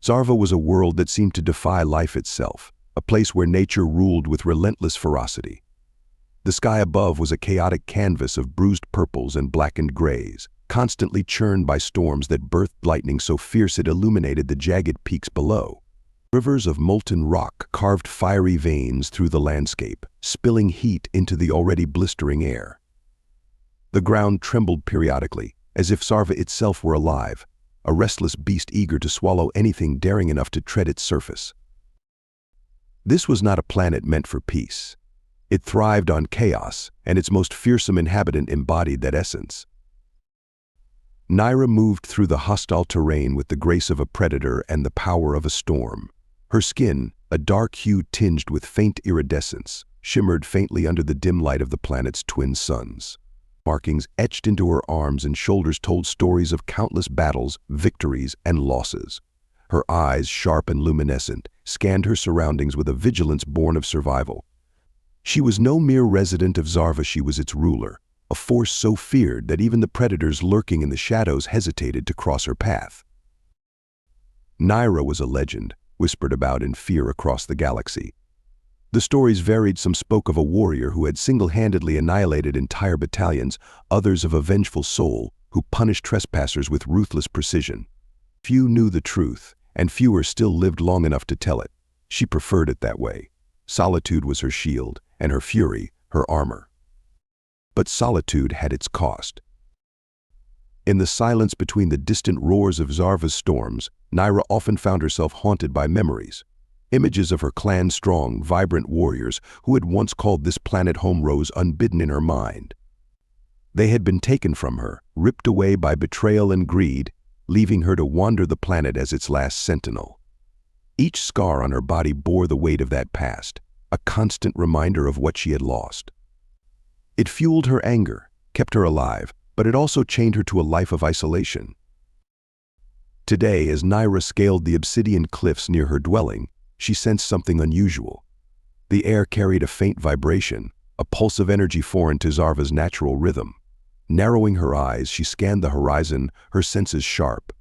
Zarva was a world that seemed to defy life itself, a place where nature ruled with relentless ferocity. The sky above was a chaotic canvas of bruised purples and blackened grays, constantly churned by storms that birthed lightning so fierce it illuminated the jagged peaks below. Rivers of molten rock carved fiery veins through the landscape, spilling heat into the already blistering air. The ground trembled periodically, as if Zarva itself were alive, a restless beast eager to swallow anything daring enough to tread its surface. This was not a planet meant for peace. It thrived on chaos, and its most fearsome inhabitant embodied that essence. Naira moved through the hostile terrain with the grace of a predator and the power of a storm. Her skin, a dark hue tinged with faint iridescence, shimmered faintly under the dim light of the planet's twin suns. Markings etched into her arms and shoulders told stories of countless battles, victories, and losses. Her eyes, sharp and luminescent, scanned her surroundings with a vigilance born of survival. She was no mere resident of Zarva, she was its ruler, a force so feared that even the predators lurking in the shadows hesitated to cross her path. Naira was a legend, whispered about in fear across the galaxy. The stories varied. Some spoke of a warrior who had single-handedly annihilated entire battalions, others of a vengeful soul who punished trespassers with ruthless precision. Few knew the truth, and fewer still lived long enough to tell it. She preferred it that way. Solitude was her shield, and her fury, her armor. But solitude had its cost. In the silence between the distant roars of Zarva's storms, Naira often found herself haunted by memories. Images of her clan's strong, vibrant warriors who had once called this planet home rose unbidden in her mind. They had been taken from her, ripped away by betrayal and greed, leaving her to wander the planet as its last sentinel. Each scar on her body bore the weight of that past, a constant reminder of what she had lost. It fueled her anger, kept her alive, but it also chained her to a life of isolation. Today, as Naira scaled the obsidian cliffs near her dwelling, she sensed something unusual. The air carried a faint vibration, a pulse of energy foreign to Zarva's natural rhythm. Narrowing her eyes, she scanned the horizon, her senses sharp.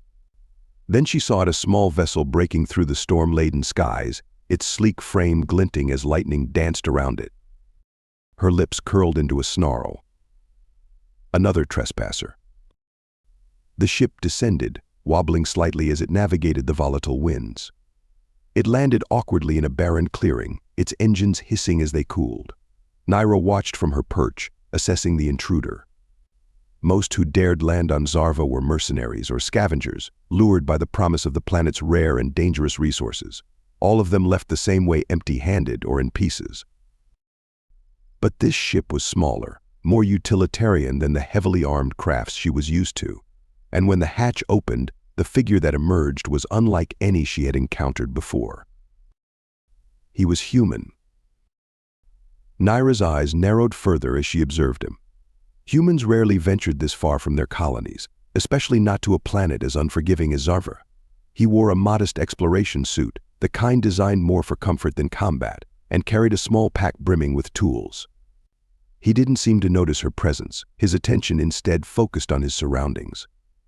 Then she saw a small vessel breaking through the storm-laden skies, its sleek frame glinting as lightning danced around it. Her lips curled into a snarl. Another trespasser. The ship descended, wobbling slightly as it navigated the volatile winds. It landed awkwardly in a barren clearing, its engines hissing as they cooled. Naira watched from her perch, assessing the intruder. Most who dared land on Zarva were mercenaries or scavengers, lured by the promise of the planet's rare and dangerous resources. All of them left the same way, empty-handed or in pieces. But this ship was smaller, more utilitarian than the heavily armed crafts she was used to. And when the hatch opened, the figure that emerged was unlike any she had encountered before. He was human. Naira's eyes narrowed further as she observed him. Humans rarely ventured this far from their colonies, especially not to a planet as unforgiving as Zarva. He wore a modest exploration suit, the kind designed more for comfort than combat, and carried a small pack brimming with tools. He didn't seem to notice her presence, his attention instead focused on his surroundings.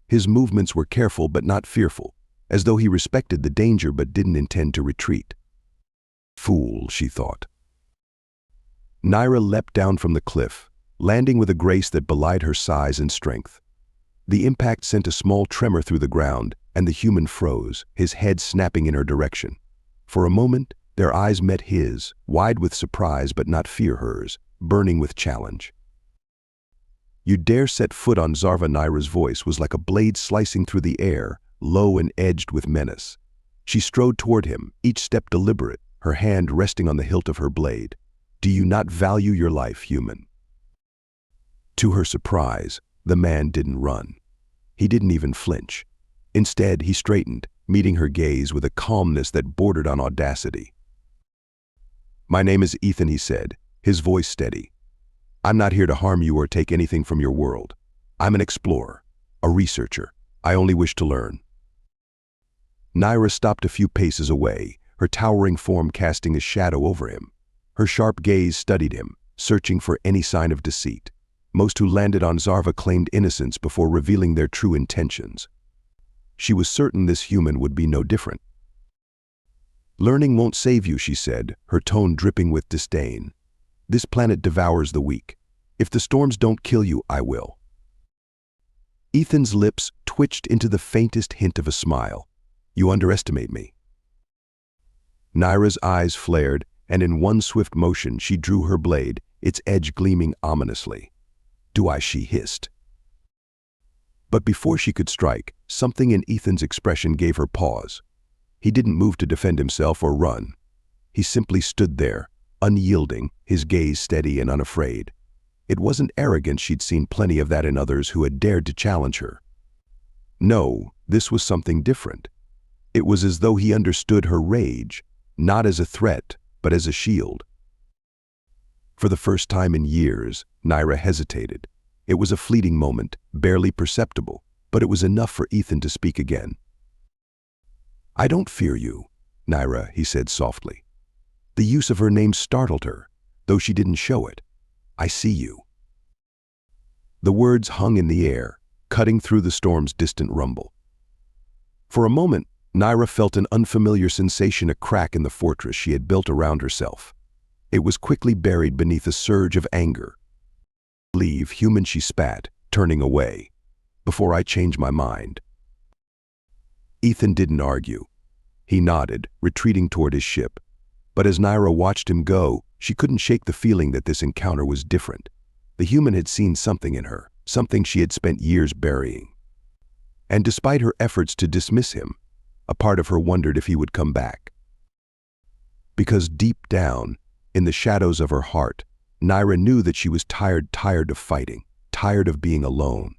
His movements were careful but not fearful, as though he respected the danger but didn't intend to retreat. Fool, she thought. Naira leapt down from the cliff, landing with a grace that belied her size and strength. The impact sent a small tremor through the ground, and the human froze, his head snapping in her direction. For a moment, their eyes met his, wide with surprise but not fear hers, burning with challenge. "You dare set foot on Zarva?" Naira's voice was like a blade slicing through the air, low and edged with menace. She strode toward him, each step deliberate, her hand resting on the hilt of her blade. "Do you not value your life, human?" To her surprise, the man didn't run. He didn't even flinch. Instead, he straightened, meeting her gaze with a calmness that bordered on audacity. "My name is Ethan," he said, his voice steady. "I'm not here to harm you or take anything from your world. I'm an explorer, a researcher. I only wish to learn." Naira stopped a few paces away, her towering form casting a shadow over him. Her sharp gaze studied him, searching for any sign of deceit. Most who landed on Zarva claimed innocence before revealing their true intentions. She was certain this human would be no different. Learning won't save you, she said, her tone dripping with disdain. This planet devours the weak. If the storms don't kill you, I will. Ethan's lips twitched into the faintest hint of a smile. You underestimate me. Naira's eyes flared, and in one swift motion she drew her blade, its edge gleaming ominously. Do I? She hissed. But before she could strike, something in Ethan's expression gave her pause. He didn't move to defend himself or run. He simply stood there, unyielding, his gaze steady and unafraid. It wasn't arrogance, she'd seen plenty of that in others who had dared to challenge her. No, this was something different. It was as though he understood her rage, not as a threat, but as a shield. For the first time in years, Naira hesitated. It was a fleeting moment, barely perceptible, but it was enough for Ethan to speak again. I don't fear you, Naira, he said softly. The use of her name startled her, though she didn't show it. I see you. The words hung in the air, cutting through the storm's distant rumble. For a moment, Naira felt an unfamiliar sensation, a crack in the fortress she had built around herself. It was quickly buried beneath a surge of anger. Leave, human, she spat, turning away. Before I change my mind. Ethan didn't argue. He nodded, retreating toward his ship. But as Naira watched him go, she couldn't shake the feeling that this encounter was different. The human had seen something in her, something she had spent years burying. And despite her efforts to dismiss him, a part of her wondered if he would come back. Because deep down, in the shadows of her heart, Naira knew that she was tired of fighting, tired of being alone.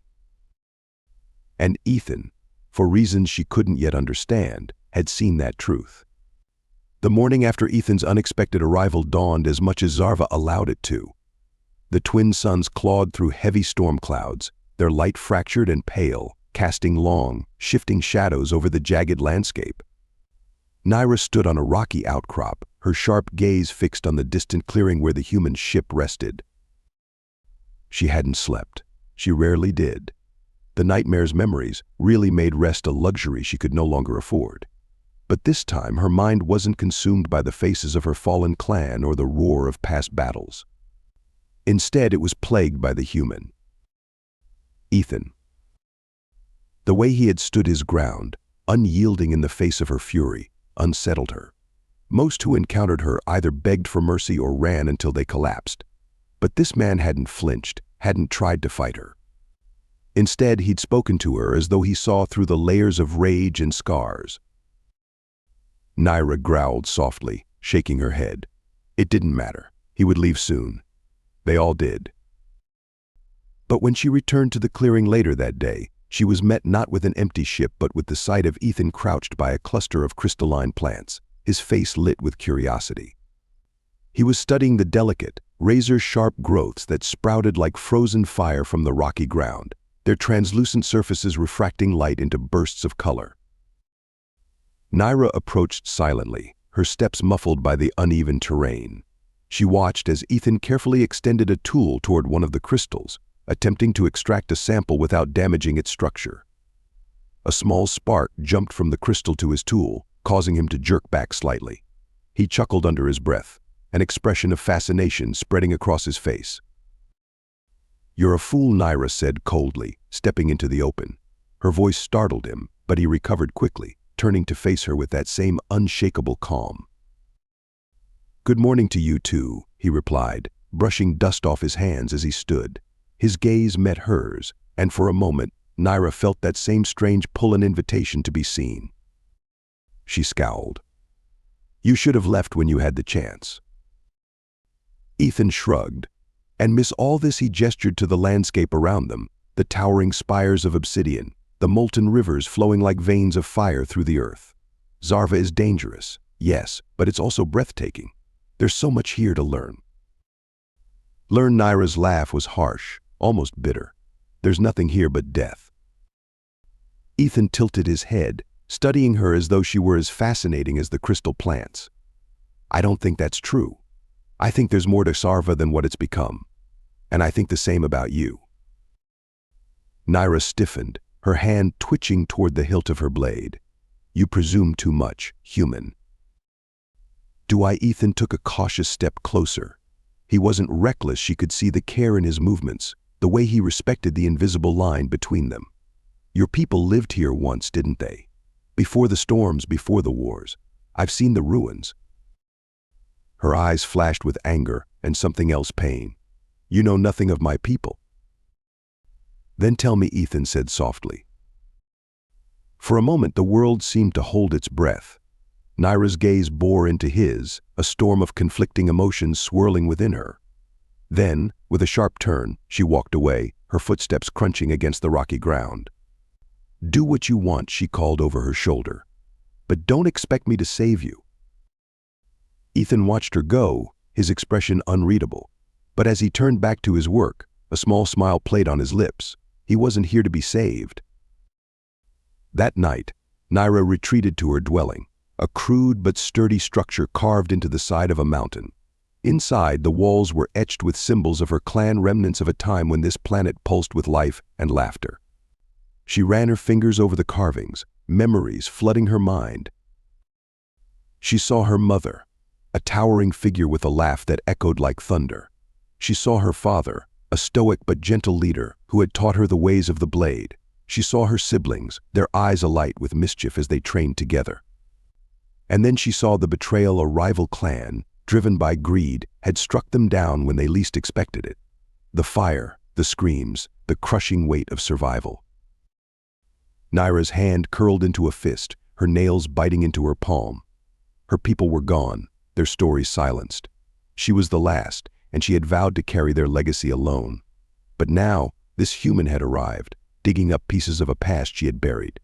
And Ethan, for reasons she couldn't yet understand, had seen that truth. The morning after Ethan's unexpected arrival dawned as much as Zarva allowed it to. The twin suns clawed through heavy storm clouds, their light fractured and pale, casting long, shifting shadows over the jagged landscape. Naira stood on a rocky outcrop, her sharp gaze fixed on the distant clearing where the human ship rested. She hadn't slept. She rarely did. The nightmare's memories really made rest a luxury she could no longer afford. But this time her mind wasn't consumed by the faces of her fallen clan or the roar of past battles. Instead, it was plagued by the human. Ethan. The way he had stood his ground, unyielding in the face of her fury, unsettled her. Most who encountered her either begged for mercy or ran until they collapsed. But this man hadn't flinched, hadn't tried to fight her. Instead, he'd spoken to her as though he saw through the layers of rage and scars. Naira growled softly, shaking her head. It didn't matter. He would leave soon. They all did. But when she returned to the clearing later that day, she was met not with an empty ship but with the sight of Ethan crouched by a cluster of crystalline plants, his face lit with curiosity. He was studying the delicate, razor-sharp growths that sprouted like frozen fire from the rocky ground, their translucent surfaces refracting light into bursts of color. Naira approached silently, her steps muffled by the uneven terrain. She watched as Ethan carefully extended a tool toward one of the crystals, attempting to extract a sample without damaging its structure. A small spark jumped from the crystal to his tool, causing him to jerk back slightly. He chuckled under his breath, an expression of fascination spreading across his face. You're a fool, Naira said coldly, stepping into the open. Her voice startled him, but he recovered quickly, turning to face her with that same unshakable calm. Good morning to you too, he replied, brushing dust off his hands as he stood. His gaze met hers, and for a moment, Naira felt that same strange pull and invitation to be seen. She scowled. You should have left when you had the chance. Ethan shrugged, and amidst all this he gestured to the landscape around them, the towering spires of obsidian, the molten rivers flowing like veins of fire through the earth. Zarva is dangerous, yes, but it's also breathtaking. There's so much here to learn. Naira's laugh was harsh, almost bitter. There's nothing here but death. Ethan tilted his head, studying her as though she were as fascinating as the crystal plants. I don't think that's true. I think there's more to Zarva than what it's become. And I think the same about you. Naira stiffened, her hand twitching toward the hilt of her blade. You presume too much, human. Ethan took a cautious step closer. He wasn't reckless, she could see the care in his movements, the way he respected the invisible line between them. Your people lived here once, didn't they? Before the storms, before the wars. I've seen the ruins. Her eyes flashed with anger and something else, pain. You know nothing of my people. Then tell me, Ethan said softly. For a moment the world seemed to hold its breath. Naira's gaze bore into his, a storm of conflicting emotions swirling within her. Then, with a sharp turn, she walked away, her footsteps crunching against the rocky ground. Do what you want, she called over her shoulder. But don't expect me to save you. Ethan watched her go, his expression unreadable. But as he turned back to his work, a small smile played on his lips. He wasn't here to be saved. That night, Naira retreated to her dwelling, a crude but sturdy structure carved into the side of a mountain. Inside, the walls were etched with symbols of her clan, remnants of a time when this planet pulsed with life and laughter. She ran her fingers over the carvings, memories flooding her mind. She saw her mother, a towering figure with a laugh that echoed like thunder. She saw her father, a stoic but gentle leader who had taught her the ways of the blade. She saw her siblings, their eyes alight with mischief as they trained together. And then she saw the betrayal a rival clan, driven by greed, had struck them down when they least expected it. The fire, the screams, the crushing weight of survival. Naira's hand curled into a fist, her nails biting into her palm. Her people were gone, their stories silenced. She was the last, and she had vowed to carry their legacy alone. But now, this human had arrived, digging up pieces of a past she had buried.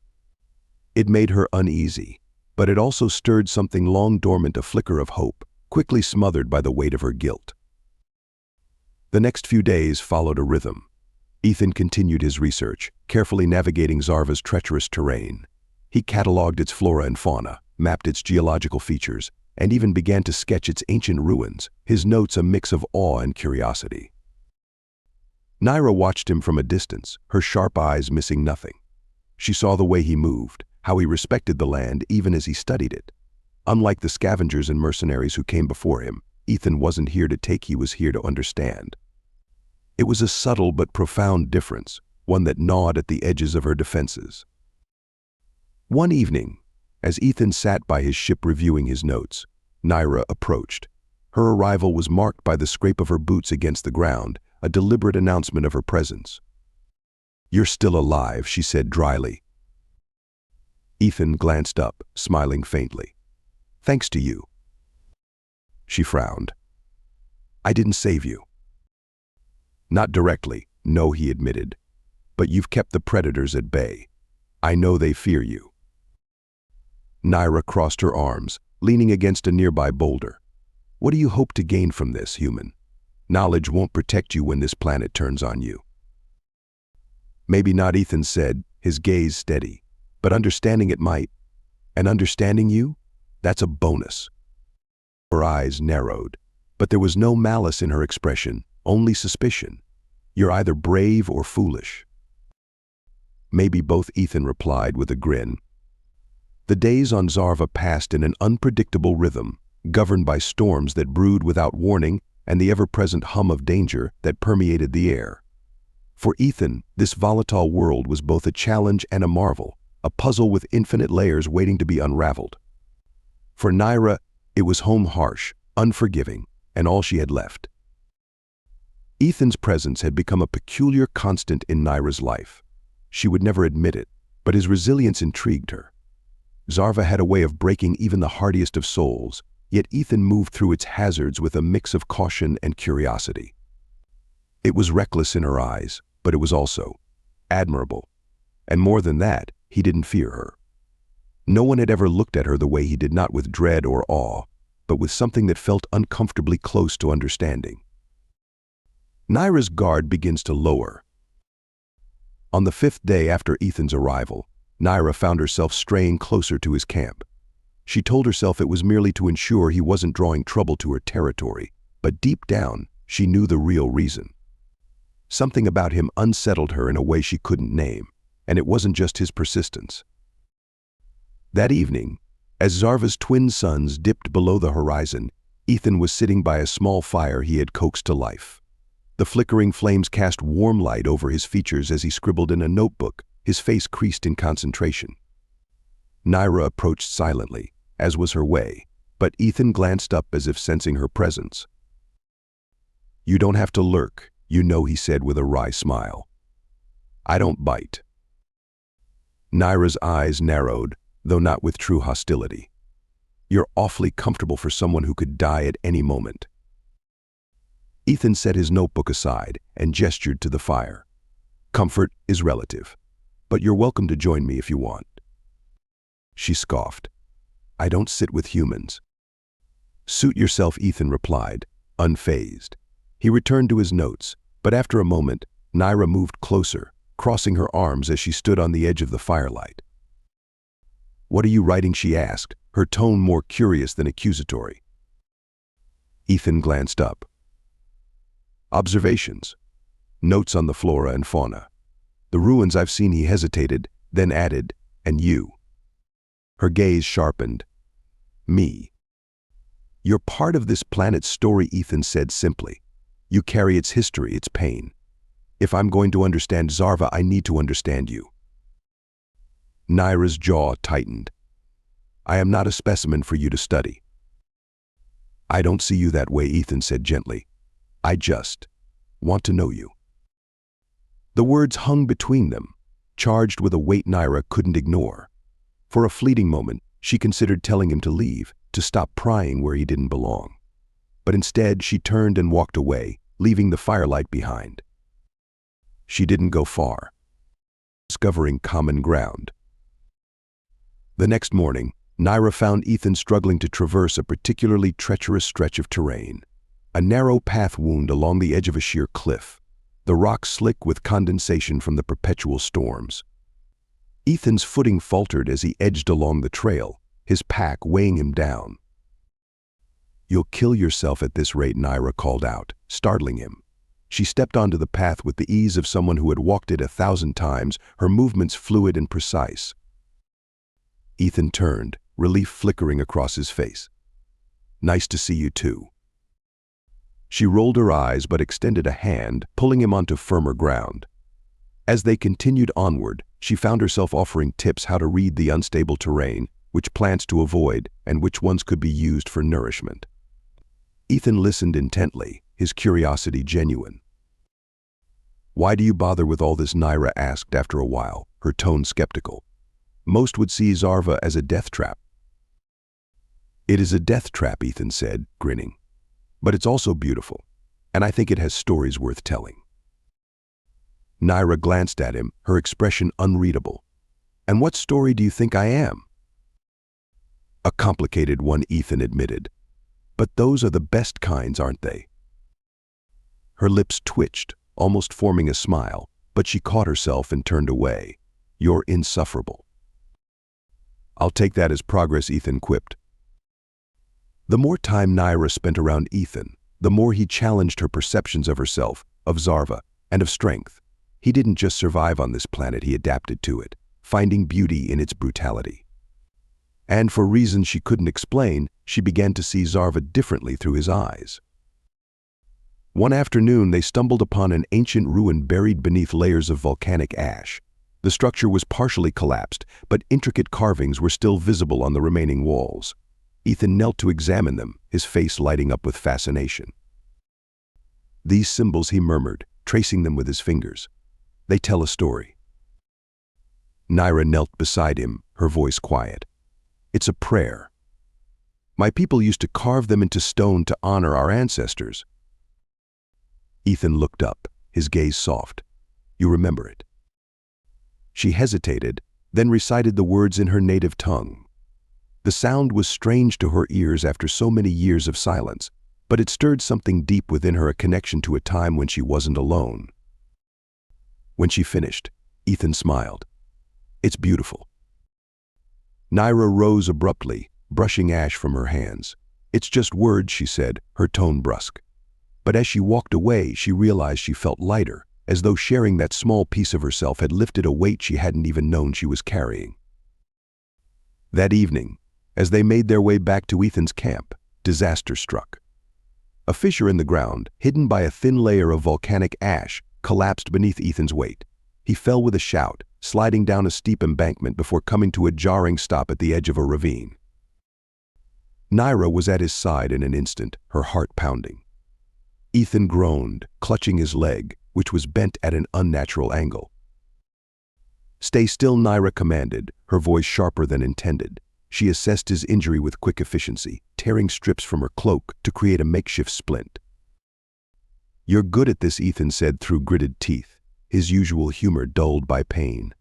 It made her uneasy, but it also stirred something long dormant, a flicker of hope, quickly smothered by the weight of her guilt. The next few days followed a rhythm. Ethan continued his research, carefully navigating Zarva's treacherous terrain. He cataloged its flora and fauna, mapped its geological features, and even began to sketch its ancient ruins, his notes a mix of awe and curiosity. Naira watched him from a distance, her sharp eyes missing nothing. She saw the way he moved, how he respected the land even as he studied it. Unlike the scavengers and mercenaries who came before him, Ethan wasn't here to take, he was here to understand. It was a subtle but profound difference, one that gnawed at the edges of her defenses. One evening, as Ethan sat by his ship reviewing his notes, Naira approached. Her arrival was marked by the scrape of her boots against the ground, a deliberate announcement of her presence. "You're still alive," she said dryly. Ethan glanced up, smiling faintly. "Thanks to you." She frowned. "I didn't save you." "Not directly, no," he admitted. "But you've kept the predators at bay. I know they fear you." Naira crossed her arms, leaning against a nearby boulder. "What do you hope to gain from this, human? Knowledge won't protect you when this planet turns on you." "Maybe not," Ethan said, his gaze steady. "But understanding it might. And understanding you, that's a bonus." Her eyes narrowed, but there was no malice in her expression, only suspicion. "You're either brave or foolish." "Maybe both," Ethan replied with a grin. The days on Zarva passed in an unpredictable rhythm, governed by storms that brewed without warning and the ever-present hum of danger that permeated the air. For Ethan, this volatile world was both a challenge and a marvel, a puzzle with infinite layers waiting to be unraveled. For Naira, it was home, harsh, unforgiving, and all she had left. Ethan's presence had become a peculiar constant in Naira's life. She would never admit it, but his resilience intrigued her. Zarva had a way of breaking even the hardiest of souls, yet Ethan moved through its hazards with a mix of caution and curiosity. It was reckless in her eyes, but it was also admirable. And more than that, he didn't fear her. No one had ever looked at her the way he did, not with dread or awe, but with something that felt uncomfortably close to understanding. Naira's guard begins to lower. On the 5th day after Ethan's arrival, Naira found herself straying closer to his camp. She told herself it was merely to ensure he wasn't drawing trouble to her territory, but deep down, she knew the real reason. Something about him unsettled her in a way she couldn't name, and it wasn't just his persistence. That evening, As Zarva's twin suns dipped below the horizon, Ethan was sitting by a small fire he had coaxed to life. The flickering flames cast warm light over his features as he scribbled in a notebook, his face creased in concentration. Naira approached silently, as was her way, but Ethan glanced up as if sensing her presence. "You don't have to lurk, you know," he said with a wry smile. "I don't bite." Naira's eyes narrowed, though not with true hostility. "You're awfully comfortable for someone who could die at any moment." Ethan set his notebook aside and gestured to the fire. "Comfort is relative, but you're welcome to join me if you want." She scoffed. "I don't sit with humans." "Suit yourself," Ethan replied, unfazed. He returned to his notes, but after a moment, Naira moved closer, crossing her arms as she stood on the edge of the firelight. "What are you writing?" she asked, her tone more curious than accusatory. Ethan glanced up. "Observations. Notes on the flora and fauna. The ruins I've seen." He hesitated, then added, "and you." Her gaze sharpened. "Me." "You're part of this planet's story," Ethan said simply. "You carry its history, its pain. If I'm going to understand Zarva, I need to understand you." Naira's jaw tightened. "I am not a specimen for you to study." "I don't see you that way," Ethan said gently. "I just want to know you." The words hung between them, charged with a weight Naira couldn't ignore. For a fleeting moment, she considered telling him to leave, to stop prying where he didn't belong. But instead, she turned and walked away, leaving the firelight behind. She didn't go far, discovering common ground. The next morning, Naira found Ethan struggling to traverse a particularly treacherous stretch of terrain. A narrow path wound along the edge of a sheer cliff, the rocks slick with condensation from the perpetual storms. Ethan's footing faltered as he edged along the trail, his pack weighing him down. "You'll kill yourself at this rate," Naira called out, startling him. She stepped onto the path with the ease of someone who had walked it 1,000 times, her movements fluid and precise. Ethan turned, relief flickering across his face. "Nice to see you too." She rolled her eyes but extended a hand, pulling him onto firmer ground. As they continued onward, she found herself offering tips how to read the unstable terrain, which plants to avoid, and which ones could be used for nourishment. Ethan listened intently, his curiosity genuine. "Why do you bother with all this?" Naira asked after a while, her tone skeptical. "Most would see Zarva as a death trap." "It is a death trap," Ethan said, grinning. "But it's also beautiful, and I think it has stories worth telling." Naira glanced at him, her expression unreadable. "And what story do you think I am?" "A complicated one," Ethan admitted. "But those are the best kinds, aren't they?" Her lips twitched, almost forming a smile, but she caught herself and turned away. "You're insufferable." "I'll take that as progress," Ethan quipped. The more time Naira spent around Ethan, the more he challenged her perceptions of herself, of Zarva, and of strength. He didn't just survive on this planet, he adapted to it, finding beauty in its brutality. And for reasons she couldn't explain, she began to see Zarva differently through his eyes. One afternoon, they stumbled upon an ancient ruin buried beneath layers of volcanic ash. The structure was partially collapsed, but intricate carvings were still visible on the remaining walls. Ethan knelt to examine them, his face lighting up with fascination. "These symbols," he murmured, tracing them with his fingers. "They tell a story." Naira knelt beside him, her voice quiet. "It's a prayer. My people used to carve them into stone to honor our ancestors." Ethan looked up, his gaze soft. "You remember it?" She hesitated, then recited the words in her native tongue. The sound was strange to her ears after so many years of silence, but it stirred something deep within her, a connection to a time when she wasn't alone. When she finished, Ethan smiled. "It's beautiful." Naira rose abruptly, brushing ash from her hands. "It's just words," she said, her tone brusque. But as she walked away, she realized she felt lighter, as though sharing that small piece of herself had lifted a weight she hadn't even known she was carrying. That evening, As they made their way back to Ethan's camp, disaster struck. A fissure in the ground, hidden by a thin layer of volcanic ash, collapsed beneath Ethan's weight. He fell with a shout, sliding down a steep embankment before coming to a jarring stop at the edge of a ravine. Naira was at his side in an instant, her heart pounding. Ethan groaned, clutching his leg, which was bent at an unnatural angle. "Stay still," Naira commanded, her voice sharper than intended. She assessed his injury with quick efficiency, tearing strips from her cloak to create a makeshift splint. "You're good at this," Ethan said through gritted teeth, his usual humor dulled by pain.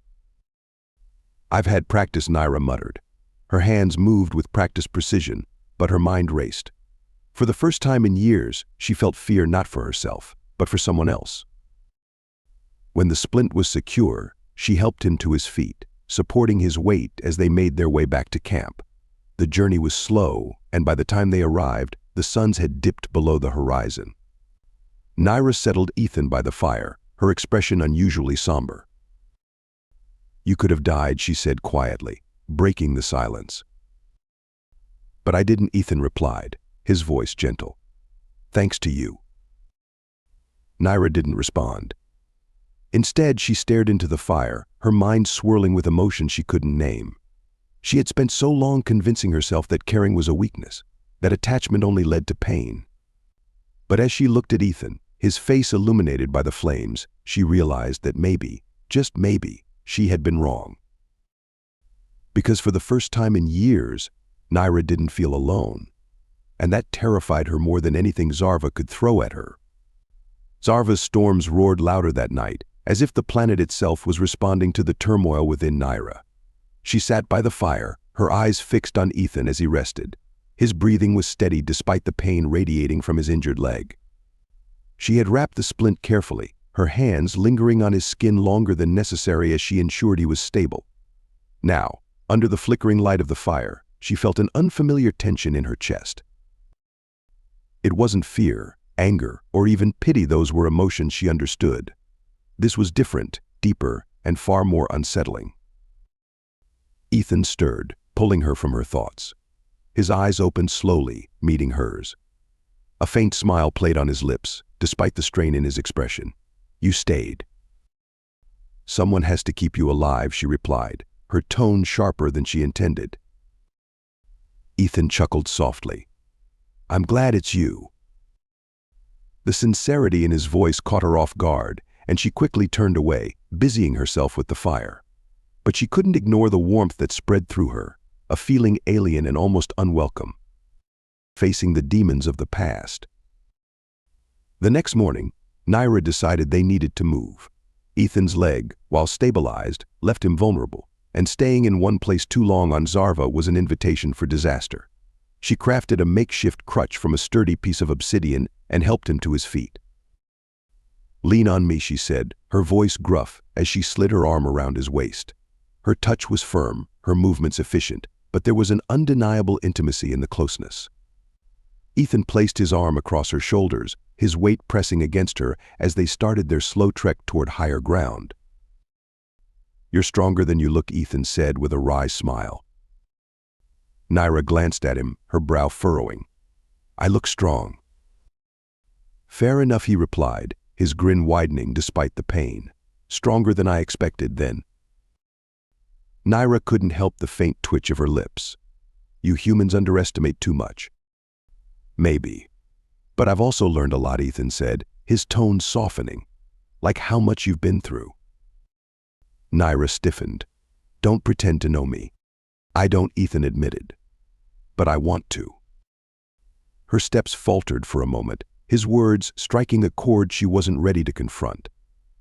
"I've had practice," Naira muttered. Her hands moved with practiced precision, but her mind raced. For the first time in years, she felt fear not for herself, but for someone else. When the splint was secure, she helped him to his feet, supporting his weight as they made their way back to camp. The journey was slow, and by the time they arrived, the suns had dipped below the horizon. Naira settled Ethan by the fire, her expression unusually somber. "You could have died," she said quietly, breaking the silence. "But I didn't," Ethan replied, his voice gentle. "Thanks to you." Naira didn't respond. Instead, she stared into the fire, her mind swirling with emotion she couldn't name. She had spent so long convincing herself that caring was a weakness, that attachment only led to pain. But as she looked at Ethan, his face illuminated by the flames, she realized that maybe, just maybe, she had been wrong. Because for the first time in years, Naira didn't feel alone, and that terrified her more than anything Zarva could throw at her. Zarva's storms roared louder that night, as if the planet itself was responding to the turmoil within Naira. She sat by the fire, her eyes fixed on Ethan as he rested. His breathing was steady despite the pain radiating from his injured leg. She had wrapped the splint carefully, her hands lingering on his skin longer than necessary as she ensured he was stable. Now, under the flickering light of the fire, she felt an unfamiliar tension in her chest. It wasn't fear, anger, or even pity. Those were emotions she understood. This was different, deeper, and far more unsettling. Ethan stirred, pulling her from her thoughts. His eyes opened slowly, meeting hers. A faint smile played on his lips, despite the strain in his expression. "You stayed." "Someone has to keep you alive," she replied, her tone sharper than she intended. Ethan chuckled softly. "I'm glad it's you." The sincerity in his voice caught her off guard, and she quickly turned away, busying herself with the fire. But she couldn't ignore the warmth that spread through her, a feeling alien and almost unwelcome. Facing the demons of the past. The next morning, Naira decided they needed to move. Ethan's leg, while stabilized, left him vulnerable, and staying in one place too long on Zarva was an invitation for disaster. She crafted a makeshift crutch from a sturdy piece of obsidian and helped him to his feet. "Lean on me," she said, her voice gruff as she slid her arm around his waist. Her touch was firm, her movements efficient, but there was an undeniable intimacy in the closeness. Ethan placed his arm across her shoulders, his weight pressing against her as they started their slow trek toward higher ground. "You're stronger than you look," Ethan said with a wry smile. Naira glanced at him, her brow furrowing. "I look strong." "Fair enough," he replied, his grin widening despite the pain. "Stronger than I expected, then." Naira couldn't help the faint twitch of her lips. "You humans underestimate too much." "Maybe. But I've also learned a lot," Ethan said, his tone softening. "Like how much you've been through." Naira stiffened. "Don't pretend to know me." "I don't," Ethan admitted. "But I want to." Her steps faltered for a moment, his words striking a chord she wasn't ready to confront.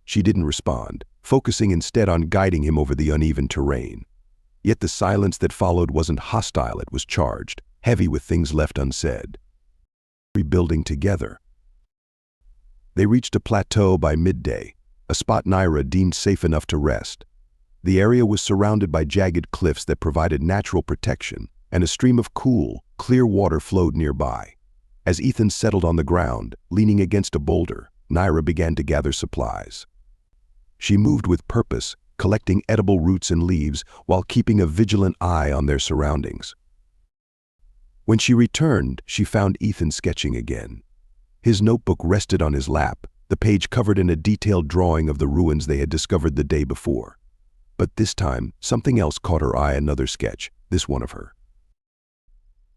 She didn't respond, focusing instead on guiding him over the uneven terrain. Yet the silence that followed wasn't hostile, it was charged, heavy with things left unsaid. Rebuilding together. They reached a plateau by midday, a spot Naira deemed safe enough to rest. The area was surrounded by jagged cliffs that provided natural protection, and a stream of cool, clear water flowed nearby. As Ethan settled on the ground, leaning against a boulder, Naira began to gather supplies. She moved with purpose, collecting edible roots and leaves while keeping a vigilant eye on their surroundings. When she returned, she found Ethan sketching again. His notebook rested on his lap, the page covered in a detailed drawing of the ruins they had discovered the day before. But this time, something else caught her eye, another sketch, this one of her.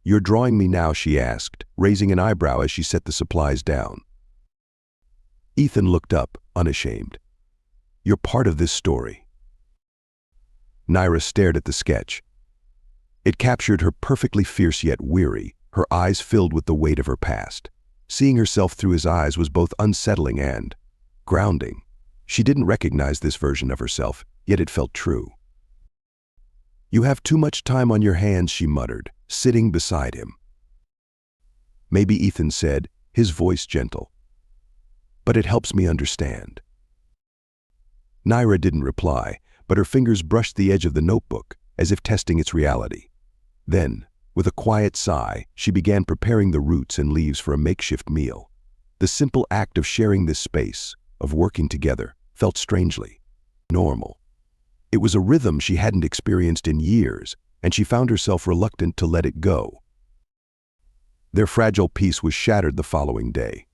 "You're drawing me now?" she asked, raising an eyebrow as she set the supplies down. Ethan looked up, unashamed. "You're part of this story." Naira stared at the sketch. It captured her perfectly fierce yet weary, her eyes filled with the weight of her past. Seeing herself through his eyes was both unsettling and grounding. She didn't recognize this version of herself, yet it felt true. "You have too much time on your hands," she muttered, sitting beside him. "Maybe," Ethan said, his voice gentle. "But it helps me understand." Naira didn't reply, but her fingers brushed the edge of the notebook, as if testing its reality. Then, with a quiet sigh, she began preparing the roots and leaves for a makeshift meal. The simple act of sharing this space, of working together, felt strangely normal. It was a rhythm she hadn't experienced in years, and she found herself reluctant to let it go. Their fragile peace was shattered the following day.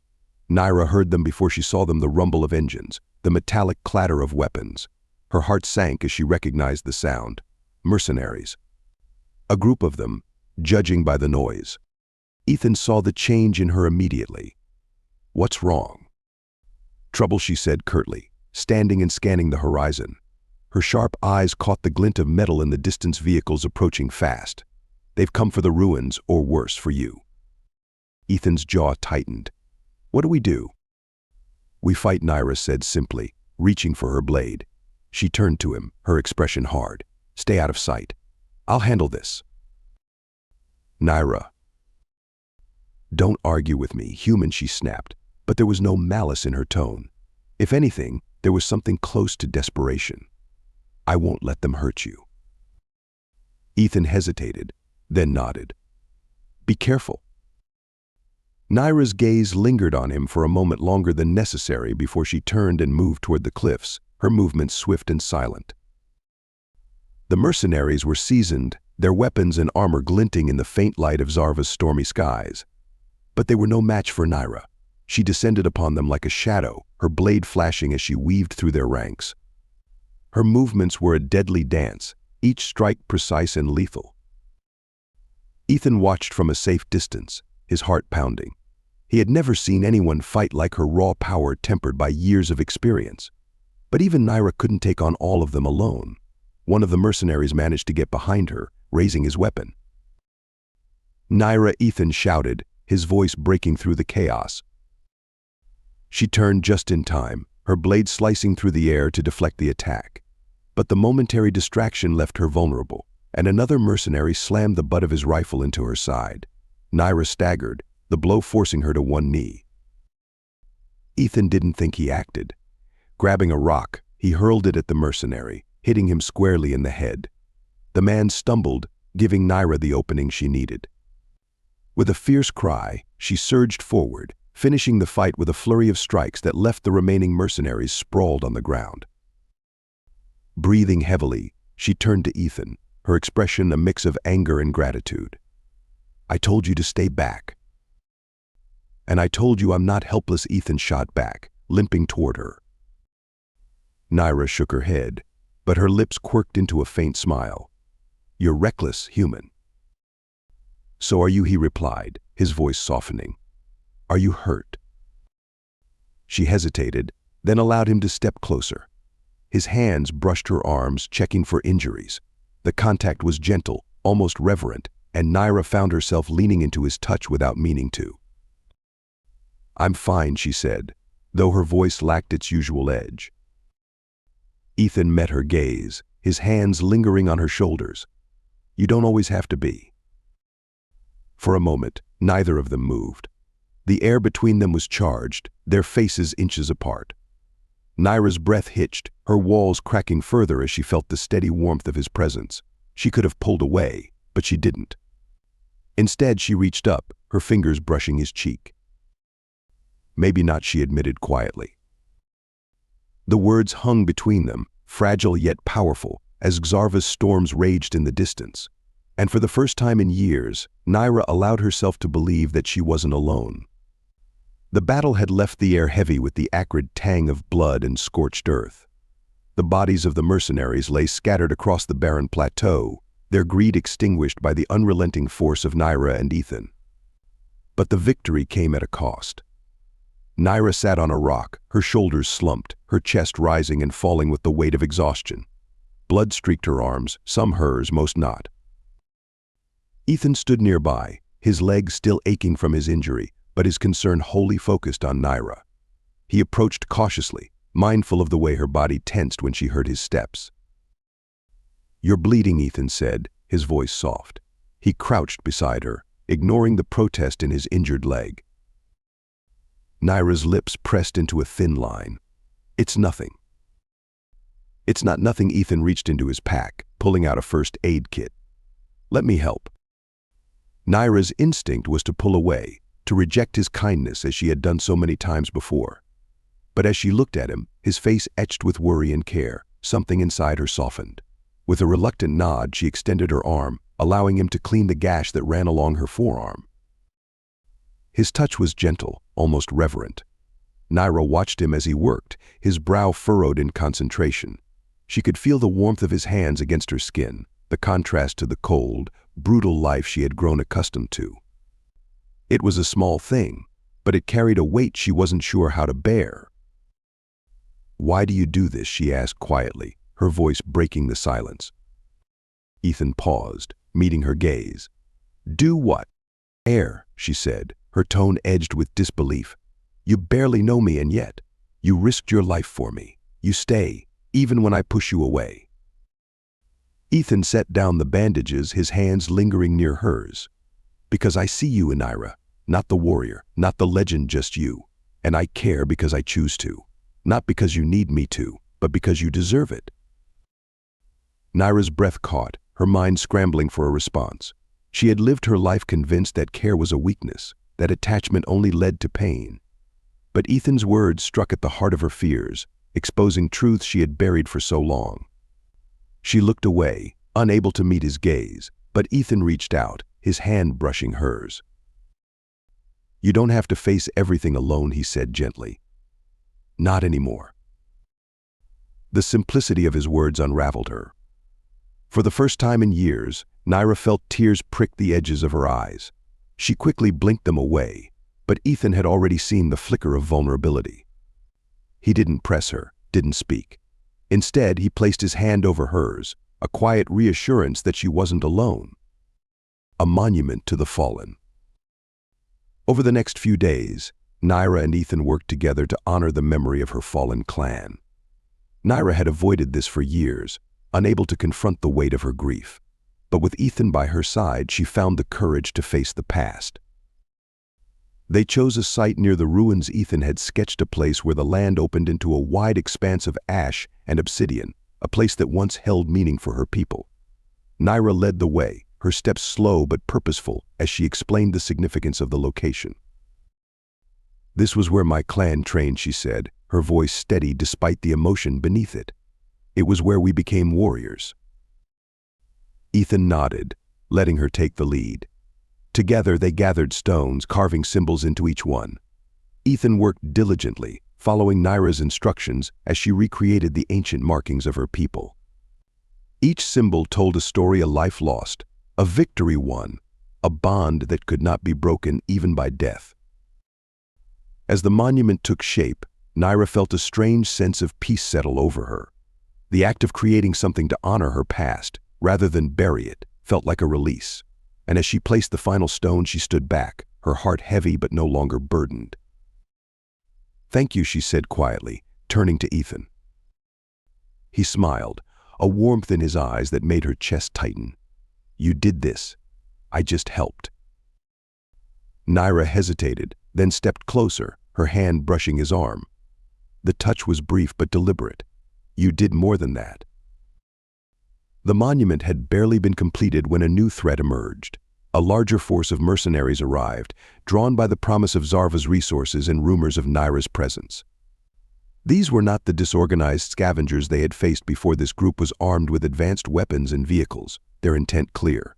Naira heard them before she saw them, the rumble of engines, the metallic clatter of weapons. Her heart sank as she recognized the sound. Mercenaries. A group of them, judging by the noise. Ethan saw the change in her immediately. "What's wrong?" "Trouble," she said curtly, standing and scanning the horizon. Her sharp eyes caught the glint of metal in the distance, vehicles approaching fast. "They've come for the ruins, or worse, for you." Ethan's jaw tightened. "What do we do?" "We fight," Naira said simply, reaching for her blade. She turned to him, her expression hard. "Stay out of sight. I'll handle this." "Naira." "Don't argue with me, human," she snapped, but there was no malice in her tone. If anything, there was something close to desperation. "I won't let them hurt you." Ethan hesitated, then nodded. "Be careful." Naira's gaze lingered on him for a moment longer than necessary before she turned and moved toward the cliffs, her movements swift and silent. The mercenaries were seasoned, their weapons and armor glinting in the faint light of Zarva's stormy skies. But they were no match for Naira. She descended upon them like a shadow, her blade flashing as she weaved through their ranks. Her movements were a deadly dance, each strike precise and lethal. Ethan watched from a safe distance, his heart pounding. He had never seen anyone fight like her, raw power tempered by years of experience. But even Naira couldn't take on all of them alone. One of the mercenaries managed to get behind her, raising his weapon. "Naira!" Ethan shouted, his voice breaking through the chaos. She turned just in time, her blade slicing through the air to deflect the attack. But the momentary distraction left her vulnerable, and another mercenary slammed the butt of his rifle into her side. Naira staggered, the blow forcing her to one knee. Ethan didn't think he acted. Grabbing a rock, he hurled it at the mercenary, hitting him squarely in the head. The man stumbled, giving Naira the opening she needed. With a fierce cry, she surged forward, finishing the fight with a flurry of strikes that left the remaining mercenaries sprawled on the ground. Breathing heavily, she turned to Ethan, her expression a mix of anger and gratitude. "I told you to stay back." "And I told you I'm not helpless," Ethan shot back, limping toward her. Naira shook her head, but her lips quirked into a faint smile. "You're reckless, human." "So are you," he replied, his voice softening. "Are you hurt?" She hesitated, then allowed him to step closer. His hands brushed her arms, checking for injuries. The contact was gentle, almost reverent, and Naira found herself leaning into his touch without meaning to. "I'm fine," she said, though her voice lacked its usual edge. Ethan met her gaze, his hands lingering on her shoulders. "You don't always have to be." For a moment, neither of them moved. The air between them was charged, their faces inches apart. Naira's breath hitched, her walls cracking further as she felt the steady warmth of his presence. She could have pulled away, but she didn't. Instead, she reached up, her fingers brushing his cheek. "Maybe not," she admitted quietly. The words hung between them, fragile yet powerful, as Xarva's storms raged in the distance. And for the first time in years, Naira allowed herself to believe that she wasn't alone. The battle had left the air heavy with the acrid tang of blood and scorched earth. The bodies of the mercenaries lay scattered across the barren plateau, their greed extinguished by the unrelenting force of Naira and Ethan. But the victory came at a cost. Naira sat on a rock, her shoulders slumped, her chest rising and falling with the weight of exhaustion. Blood streaked her arms, some hers, most not. Ethan stood nearby, his legs still aching from his injury, but his concern wholly focused on Naira. He approached cautiously, mindful of the way her body tensed when she heard his steps. "You're bleeding," Ethan said, his voice soft. He crouched beside her, ignoring the protest in his injured leg. Naira's lips pressed into a thin line. "It's nothing." "It's not nothing." Ethan reached into his pack, pulling out a first aid kit. "Let me help." Naira's instinct was to pull away, to reject his kindness as she had done so many times before. But as she looked at him, his face etched with worry and care, something inside her softened. With a reluctant nod, she extended her arm, allowing him to clean the gash that ran along her forearm. His touch was gentle, almost reverent. Naira watched him as he worked, his brow furrowed in concentration. She could feel the warmth of his hands against her skin, the contrast to the cold, brutal life she had grown accustomed to. It was a small thing, but it carried a weight she wasn't sure how to bear. "Why do you do this?" she asked quietly, her voice breaking the silence. Ethan paused, meeting her gaze. "Do what?" "Air," she said, her tone edged with disbelief. "You barely know me, and yet you risked your life for me. You stay, even when I push you away." Ethan set down the bandages, his hands lingering near hers. "Because I see you in Naira, not the warrior, not the legend, just you. And I care because I choose to. Not because you need me to, but because you deserve it." Naira's breath caught, her mind scrambling for a response. She had lived her life convinced that care was a weakness, that attachment only led to pain. But Ethan's words struck at the heart of her fears, exposing truths she had buried for so long. She looked away, unable to meet his gaze, but Ethan reached out, his hand brushing hers. "You don't have to face everything alone," he said gently. "Not anymore." The simplicity of his words unraveled her. For the first time in years, Naira felt tears prick the edges of her eyes. She quickly blinked them away, but Ethan had already seen the flicker of vulnerability. He didn't press her, didn't speak. Instead, he placed his hand over hers, a quiet reassurance that she wasn't alone. A monument to the fallen. Over the next few days, Naira and Ethan worked together to honor the memory of her fallen clan. Naira had avoided this for years, unable to confront the weight of her grief. But with Ethan by her side, she found the courage to face the past. They chose a site near the ruins. Ethan had sketched a place where the land opened into a wide expanse of ash and obsidian, a place that once held meaning for her people. Naira led the way, her steps slow but purposeful as she explained the significance of the location. "This was where my clan trained," she said, her voice steady despite the emotion beneath it. "It was where we became warriors." Ethan nodded, letting her take the lead. Together they gathered stones, carving symbols into each one. Ethan worked diligently, following Naira's instructions as she recreated the ancient markings of her people. Each symbol told a story, a life lost, a victory won, a bond that could not be broken even by death. As the monument took shape, Naira felt a strange sense of peace settle over her. The act of creating something to honor her past, rather than bury it, felt like a release. And as she placed the final stone, she stood back, her heart heavy but no longer burdened. "Thank you," she said quietly, turning to Ethan. He smiled, a warmth in his eyes that made her chest tighten. "You did this. I just helped." Naira hesitated, then stepped closer, her hand brushing his arm. The touch was brief but deliberate. "You did more than that." The monument had barely been completed when a new threat emerged. A larger force of mercenaries arrived, drawn by the promise of Zarva's resources and rumors of Naira's presence. These were not the disorganized scavengers they had faced before. This group was armed with advanced weapons and vehicles, their intent clear: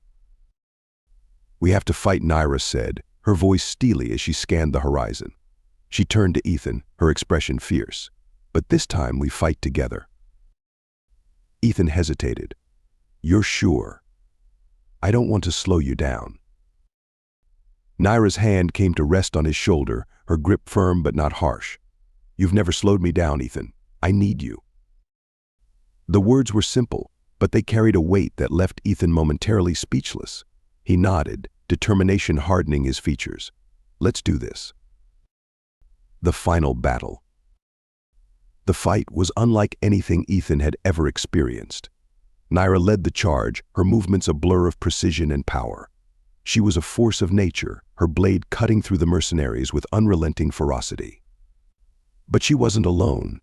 "We have to fight," Naira said, her voice steely as she scanned the horizon. She turned to Ethan, her expression fierce. "But this time we fight together." Ethan hesitated. "You're sure?" "I don't want to slow you down." Naira's hand came to rest on his shoulder, her grip firm but not harsh. "You've never slowed me down, Ethan. I need you." The words were simple, but they carried a weight that left Ethan momentarily speechless. He nodded, determination hardening his features. "Let's do this." The final battle. The fight was unlike anything Ethan had ever experienced. Naira led the charge, her movements a blur of precision and power. She was a force of nature, her blade cutting through the mercenaries with unrelenting ferocity. But she wasn't alone.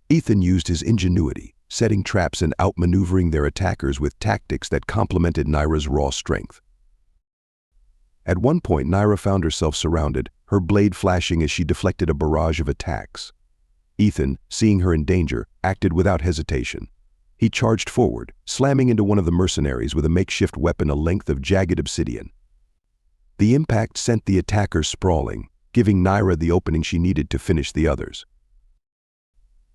Ethan used his ingenuity, setting traps and outmaneuvering their attackers with tactics that complemented Naira's raw strength. At one point, Naira found herself surrounded, her blade flashing as she deflected a barrage of attacks. Ethan, seeing her in danger, acted without hesitation. He charged forward, slamming into one of the mercenaries with a makeshift weapon a length of jagged obsidian. The impact sent the attacker sprawling, giving Naira the opening she needed to finish the others.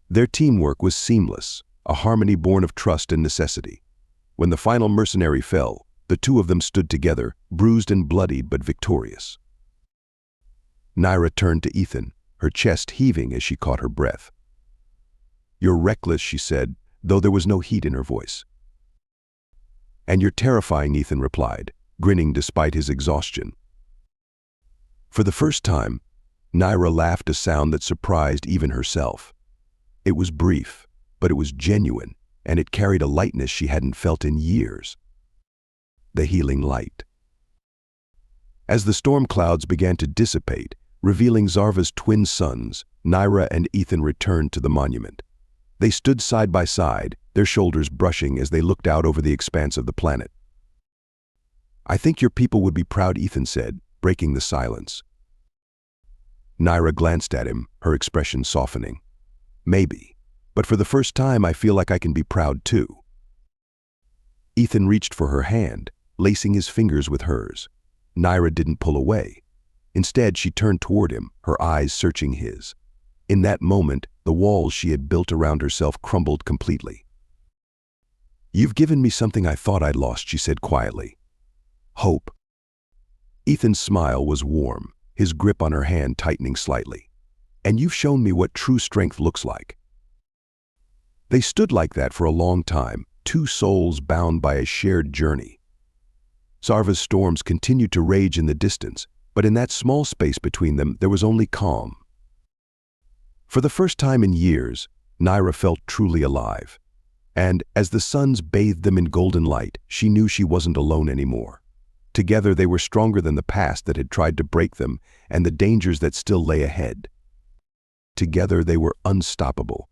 Their teamwork was seamless, a harmony born of trust and necessity. When the final mercenary fell, the two of them stood together, bruised and bloodied but victorious. Naira turned to Ethan, her chest heaving as she caught her breath. "You're reckless," she said, though there was no heat in her voice. "And you're terrifying," Ethan replied, grinning despite his exhaustion. For the first time, Naira laughed a sound that surprised even herself. It was brief, but it was genuine, and it carried a lightness she hadn't felt in years. The healing light. As the storm clouds began to dissipate, revealing Zarva's twin sons, Naira and Ethan returned to the monument. They stood side by side, their shoulders brushing as they looked out over the expanse of the planet. "I think your people would be proud," Ethan said, breaking the silence. Naira glanced at him, her expression softening. "Maybe, but for the first time I feel like I can be proud too." Ethan reached for her hand, lacing his fingers with hers. Naira didn't pull away. Instead, she turned toward him, her eyes searching his. In that moment, the walls she had built around herself crumbled completely. "You've given me something I thought I'd lost," she said quietly. "Hope." Ethan's smile was warm, his grip on her hand tightening slightly. "And you've shown me what true strength looks like." They stood like that for a long time, two souls bound by a shared journey. Zarva's storms continued to rage in the distance, but in that small space between them there was only calm. For the first time in years, Naira felt truly alive. And as the suns bathed them in golden light, she knew she wasn't alone anymore. Together they were stronger than the past that had tried to break them and the dangers that still lay ahead. Together they were unstoppable,